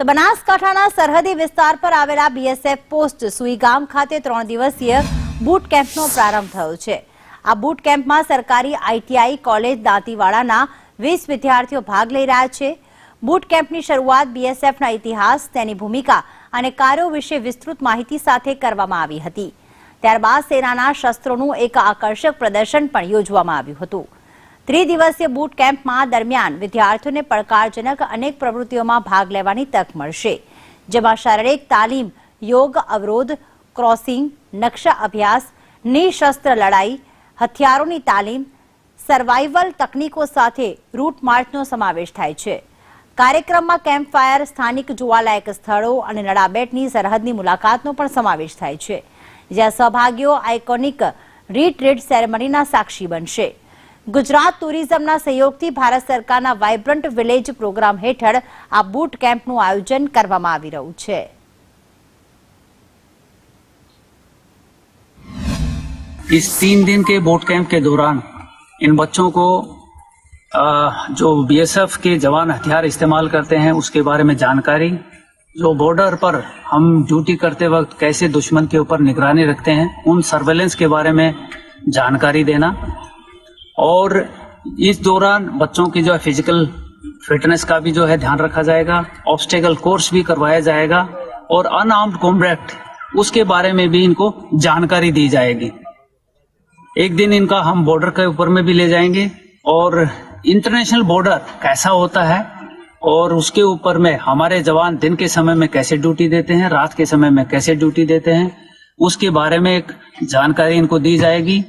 તો બનાસકાંઠાના સરહદી વિસ્તાર પર આવેલા બીએસએફ પોસ્ટ સુઈગામ ખાતે 3 દિવસીય બૂટ કેમ્પનો પ્રારંભ થયો છે। આ બૂટ કેમ્પમાં સરકારી આઈટીઆઈ કોલેજ દાંતીવાડાના 20 વિદ્યાર્થીઓ ભાગ લઈ રહ્યા છે। બૂટ કેમ્પની શરૂઆત બીએસએફના ઇતિહાસ, તેની ભૂમિકા અને કાર્યો વિશે વિસ્તૃત માહિતી સાથે કરવામાં આવી હતી। ત્યારબાદ સેનાના શસ્ત્રોનું એક આકર્ષક પ્રદર્શન પણ યોજવામાં આવ્યું હતું। 3 દિવસીય બૂટ કેમ્પમાં દરમિયાન વિદ્યાર્થીઓને પડકારજનક અનેક પ્રવૃત્તિઓમાં ભાગ લેવાની તક મળશે, જેમાં શારીરિક તાલીમ, યોગ, અવરોધ ક્રોસિંગ, નકશા અભ્યાસ, નિશસ્ત્ર લડાઈ, હથિયારોની તાલીમ, સર્વાઇવલ તકનીકો સાથે રૂટ માર્ચનો સમાવેશ થાય છે। કાર્યક્રમમાં કેમ્પ ફાયર, સ્થાનિક જોવાલાયક સ્થળો અને નડાબેટની સરહદની મુલાકાતનો પણ સમાવેશ થાય છે, જ્યાં સહભાગીઓ આઇકોનિક રીટ્રીટ સેરેમનીના સાક્ષી બનશે। ગુજરાત ટુરિઝમના સહયોગથી ભારત સરકારના વાઇબ્રન્ટ વિલેજ પ્રોગ્રામ હેઠળ આ બૂટ કેમ્પનું આયોજન કરવામાં આવી રહ્યું છે। इस 3 दिन के बूट कैंप के दौरान इन बच्चों को जो बीएसएफ के जवान हथियार इस्तेमाल करते हैं उसके बारे में जानकारी, जो बॉर्डर पर हम ड्यूटी करते वक्त कैसे दुश्मन के ऊपर निगरानी रखते हैं उन सर्वेलेंस के बारे में जानकारी देना, और इस दौरान बच्चों की जो है फिजिकल फिटनेस का भी जो है ध्यान रखा जाएगा। ऑब्स्टेकल कोर्स भी करवाया जाएगा और अनआर्म्ड कॉम्बैट उसके बारे में भी इनको जानकारी दी जाएगी। एक दिन इनका हम बॉर्डर के ऊपर में भी ले जाएंगे और इंटरनेशनल बॉर्डर कैसा होता है और उसके ऊपर में हमारे जवान दिन के समय में कैसे ड्यूटी देते हैं, रात के समय में कैसे ड्यूटी देते हैं, उसके बारे में एक जानकारी इनको दी जाएगी।